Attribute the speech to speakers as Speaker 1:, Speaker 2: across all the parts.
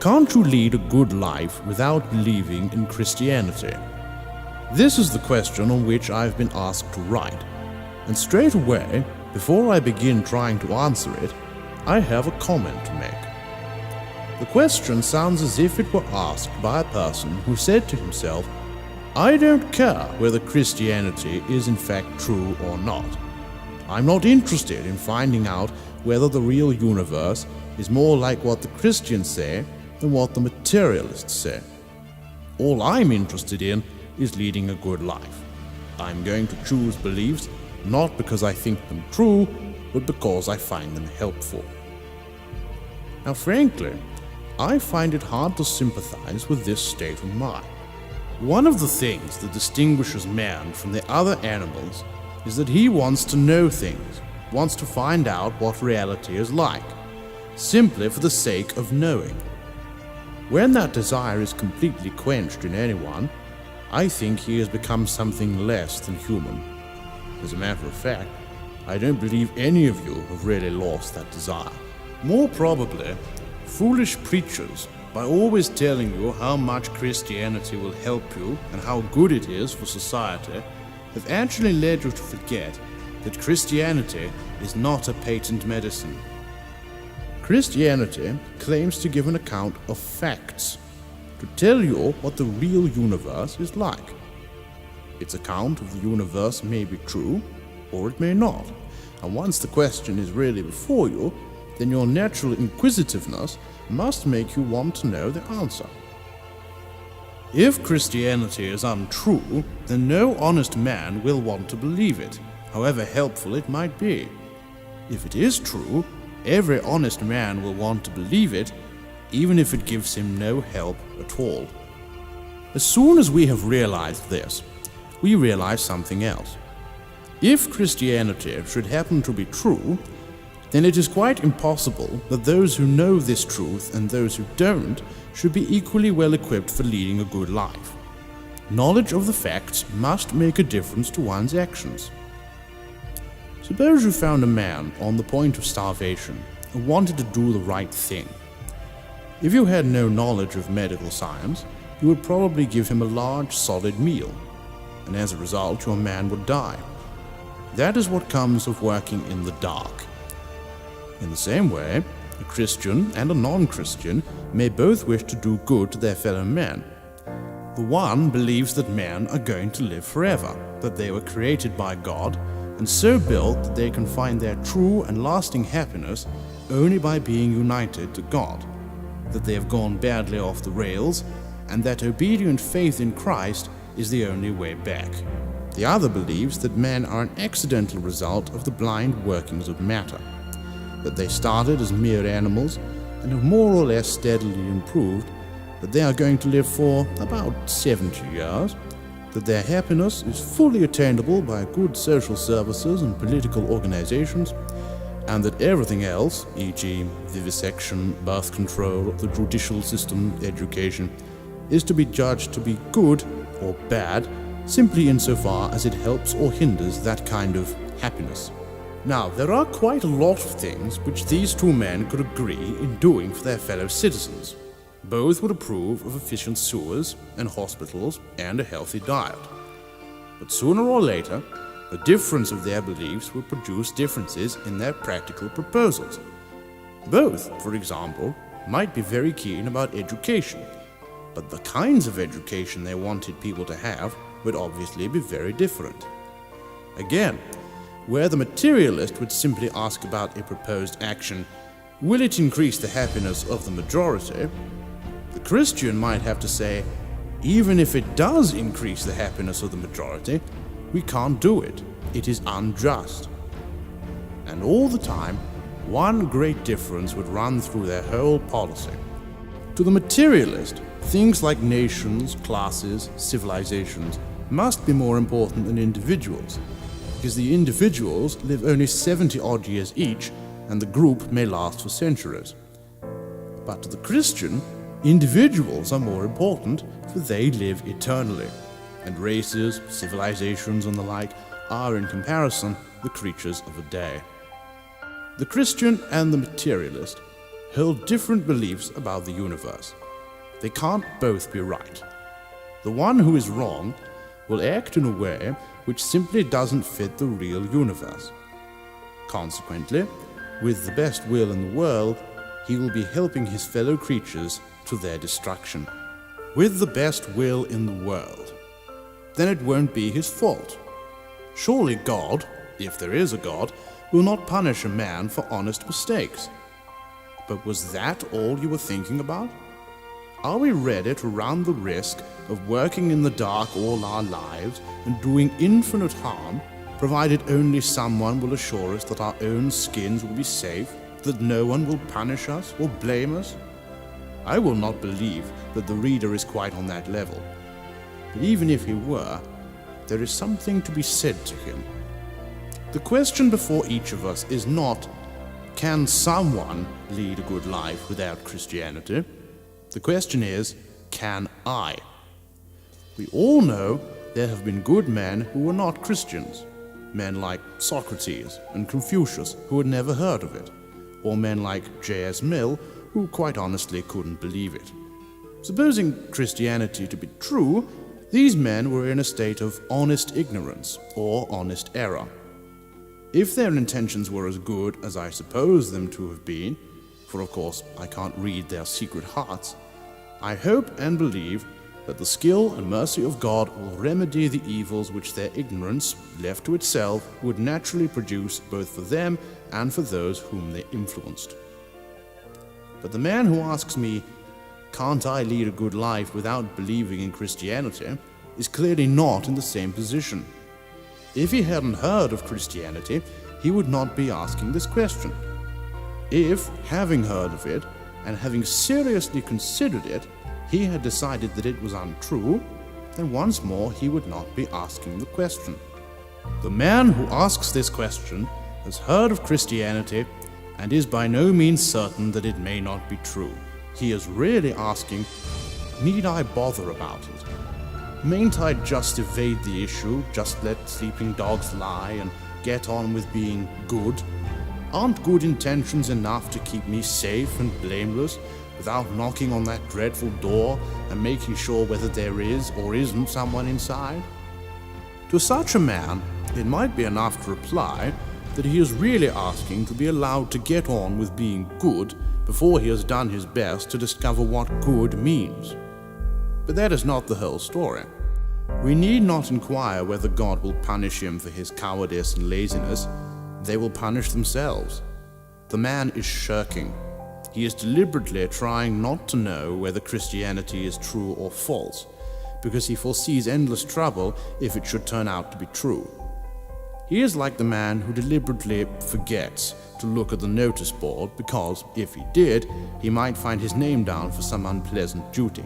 Speaker 1: Can't you lead a good life without believing in Christianity? This is the question on which I've been asked to write. And straight away, before I begin trying to answer it, I have a comment to make. The question sounds as if it were asked by a person who said to himself, I don't care whether Christianity is in fact true or not. I'm not interested in finding out whether the real universe is more like what the Christians say than what the materialists say. All I'm interested in is leading a good life. I'm going to choose beliefs not because I think them true, but because I find them helpful. Now, frankly, I find it hard to sympathize with this state of mind. One of the things that distinguishes man from the other animals is that he wants to know things, wants to find out what reality is like, simply for the sake of knowing. When that desire is completely quenched in anyone, I think he has become something less than human. As a matter of fact, I don't believe any of you have really lost that desire. More probably, foolish preachers, by always telling you how much Christianity will help you and how good it is for society, have actually led you to forget that Christianity is not a patent medicine. Christianity claims to give an account of facts, to tell you what the real universe is like. Its account of the universe may be true, or it may not, and once the question is really before you, then your natural inquisitiveness must make you want to know the answer. If Christianity is untrue, then no honest man will want to believe it, however helpful it might be. If it is true, every honest man will want to believe it, even if it gives him no help at all. As soon as we have realized this, we realize something else. If Christianity should happen to be true, then it is quite impossible that those who know this truth and those who don't should be equally well equipped for leading a good life. Knowledge of the facts must make a difference to one's actions. Suppose you found a man on the point of starvation and wanted to do the right thing. If you had no knowledge of medical science, you would probably give him a large, solid meal, and as a result your man would die. That is what comes of working in the dark. In the same way, a Christian and a non-Christian may both wish to do good to their fellow men. The one believes that men are going to live forever, that they were created by God, and so built that they can find their true and lasting happiness only by being united to God, that they have gone badly off the rails, and that obedient faith in Christ is the only way back. The other believes that men are an accidental result of the blind workings of matter, that they started as mere animals and have more or less steadily improved, that they are going to live for about 70 years, that their happiness is fully attainable by good social services and political organizations, and that everything else, e.g. vivisection, birth control, the judicial system, education, is to be judged to be good or bad simply insofar as it helps or hinders that kind of happiness. Now, there are quite a lot of things which these two men could agree in doing for their fellow citizens. Both would approve of efficient sewers and hospitals and a healthy diet. But sooner or later, the difference of their beliefs will produce differences in their practical proposals. Both, for example, might be very keen about education, but the kinds of education they wanted people to have would obviously be very different. Again, where the materialist would simply ask about a proposed action, will it increase the happiness of the majority? The Christian might have to say, even if it does increase the happiness of the majority, we can't do it. It is unjust. And all the time, one great difference would run through their whole policy. To the materialist, things like nations, classes, civilizations must be more important than individuals, because the individuals live only 70-odd years each, and the group may last for centuries. But to the Christian, individuals are more important, for they live eternally, and races, civilizations, and the like are, in comparison, the creatures of a day. The Christian and the materialist hold different beliefs about the universe. They can't both be right. The one who is wrong will act in a way which simply doesn't fit the real universe. Consequently, with the best will in the world, he will be helping his fellow creatures to their destruction. With the best will in the world. Then it won't be his fault. Surely God, if there is a God, will not punish a man for honest mistakes. But was that all you were thinking about? Are we ready to run the risk of working in the dark all our lives and doing infinite harm, provided only someone will assure us that our own skins will be safe, that no one will punish us or blame us? I will not believe that the reader is quite on that level. But even if he were, there is something to be said to him. The question before each of us is not, can someone lead a good life without Christianity? The question is, can I? We all know there have been good men who were not Christians. Men like Socrates and Confucius who had never heard of it. Or men like J.S. Mill who quite honestly couldn't believe it. Supposing Christianity to be true, these men were in a state of honest ignorance or honest error. If their intentions were as good as I suppose them to have been, for of course I can't read their secret hearts, I hope and believe that the skill and mercy of God will remedy the evils which their ignorance, left to itself, would naturally produce both for them and for those whom they influenced. But the man who asks me, can't I lead a good life without believing in Christianity, is clearly not in the same position. If he hadn't heard of Christianity, he would not be asking this question. If, having heard of it, and having seriously considered it, he had decided that it was untrue, then once more he would not be asking the question. The man who asks this question has heard of Christianity and is by no means certain that it may not be true. He is really asking, need I bother about it? Mayn't I just evade the issue, just let sleeping dogs lie and get on with being good? Aren't good intentions enough to keep me safe and blameless without knocking on that dreadful door and making sure whether there is or isn't someone inside? To such a man, it might be enough to reply that he is really asking to be allowed to get on with being good before he has done his best to discover what good means. But that is not the whole story. We need not inquire whether God will punish him for his cowardice and laziness. They will punish themselves. The man is shirking. He is deliberately trying not to know whether Christianity is true or false, because he foresees endless trouble if it should turn out to be true. He is like the man who deliberately forgets to look at the notice board because, if he did, he might find his name down for some unpleasant duty.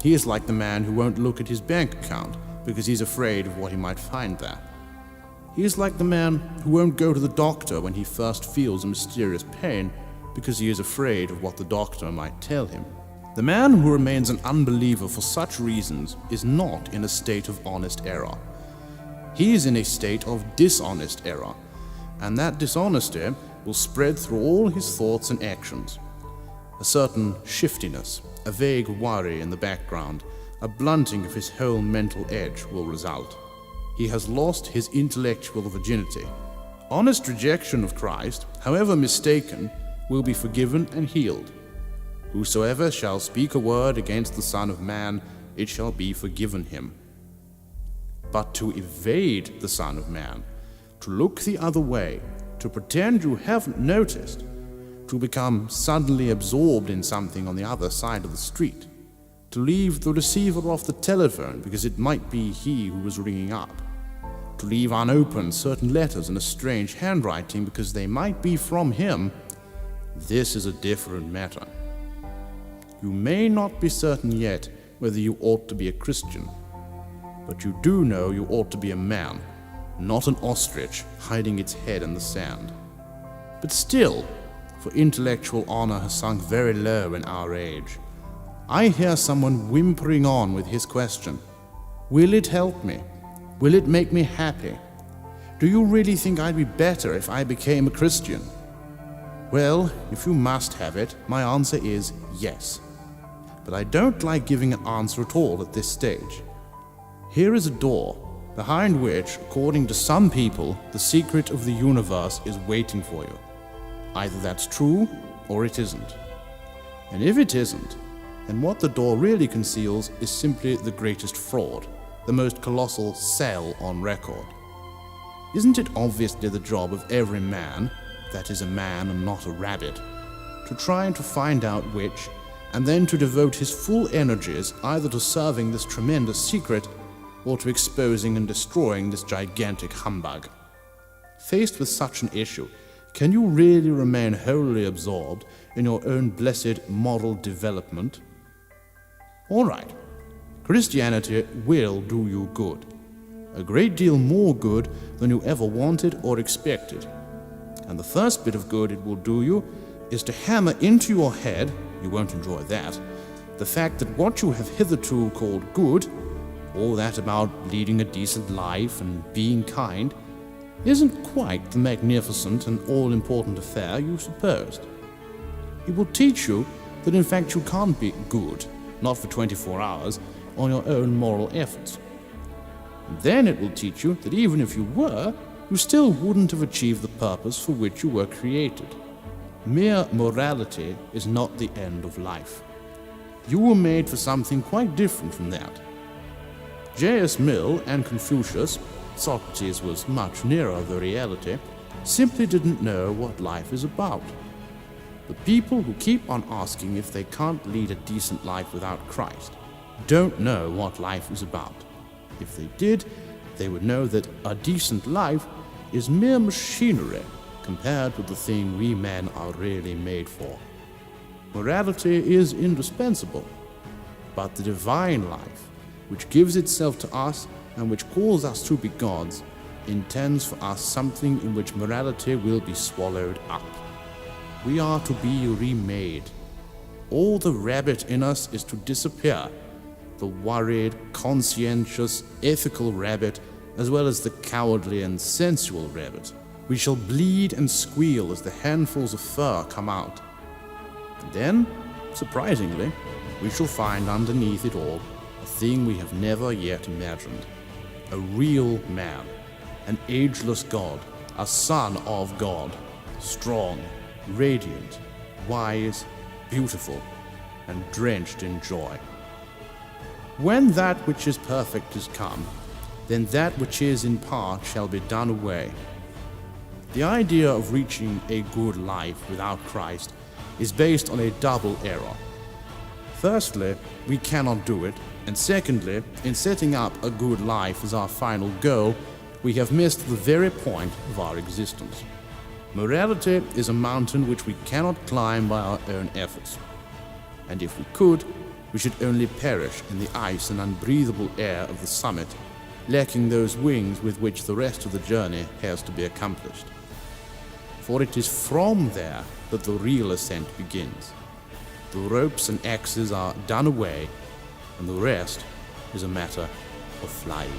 Speaker 1: He is like the man who won't look at his bank account because he's afraid of what he might find there. He is like the man who won't go to the doctor when he first feels a mysterious pain because he is afraid of what the doctor might tell him. The man who remains an unbeliever for such reasons is not in a state of honest error. He is in a state of dishonest error, and that dishonesty will spread through all his thoughts and actions. A certain shiftiness, a vague worry in the background, a blunting of his whole mental edge will result. He has lost his intellectual virginity. Honest rejection of Christ, however mistaken, will be forgiven and healed. Whosoever shall speak a word against the Son of Man, it shall be forgiven him. But to evade the Son of Man, to look the other way, to pretend you haven't noticed, to become suddenly absorbed in something on the other side of the street, to leave the receiver off the telephone because it might be he who was ringing up, to leave unopened certain letters in a strange handwriting because they might be from him, this is a different matter. You may not be certain yet whether you ought to be a Christian, but you do know you ought to be a man, not an ostrich hiding its head in the sand. But still, for intellectual honor has sunk very low in our age, I hear someone whimpering on with his question, will it help me? Will it make me happy? Do you really think I'd be better if I became a Christian? Well, if you must have it, my answer is yes. But I don't like giving an answer at all at this stage. Here is a door, behind which, according to some people, the secret of the universe is waiting for you. Either that's true, or it isn't. And if it isn't, then what the door really conceals is simply the greatest fraud, the most colossal sell on record. Isn't it obviously the job of every man, that is a man and not a rabbit, to try and to find out which, and then to devote his full energies either to serving this tremendous secret or to exposing and destroying this gigantic humbug? Faced with such an issue, can you really remain wholly absorbed in your own blessed moral development? All right, Christianity will do you good. A great deal more good than you ever wanted or expected. And the first bit of good it will do you is to hammer into your head, you won't enjoy that, the fact that what you have hitherto called good, all that about leading a decent life and being kind, isn't quite the magnificent and all-important affair you supposed. It will teach you that in fact you can't be good, not for 24 hours, on your own moral efforts. And then it will teach you that even if you were, you still wouldn't have achieved the purpose for which you were created. Mere morality is not the end of life. You were made for something quite different from that. J.S. Mill and Confucius, Socrates was much nearer the reality, simply didn't know what life is about. The people who keep on asking if they can't lead a decent life without Christ don't know what life is about. If they did, they would know that a decent life is mere machinery compared with the thing we men are really made for. Morality is indispensable, but the divine life, which gives itself to us and which calls us to be gods, intends for us something in which morality will be swallowed up. We are to be remade. All the rabbit in us is to disappear, the worried, conscientious, ethical rabbit, as well as the cowardly and sensual rabbit. We shall bleed and squeal as the handfuls of fur come out. And then, surprisingly, we shall find underneath it all a thing we have never yet imagined. A real man, an ageless God, a son of God, strong, radiant, wise, beautiful, and drenched in joy. When that which is perfect is come, then that which is in part shall be done away. The idea of reaching a good life without Christ is based on a double error. Firstly, we cannot do it, and secondly, in setting up a good life as our final goal, we have missed the very point of our existence. Morality is a mountain which we cannot climb by our own efforts. And if we could, we should only perish in the ice and unbreathable air of the summit, lacking those wings with which the rest of the journey has to be accomplished. For it is from there that the real ascent begins. The ropes and axes are done away, and the rest is a matter of flying.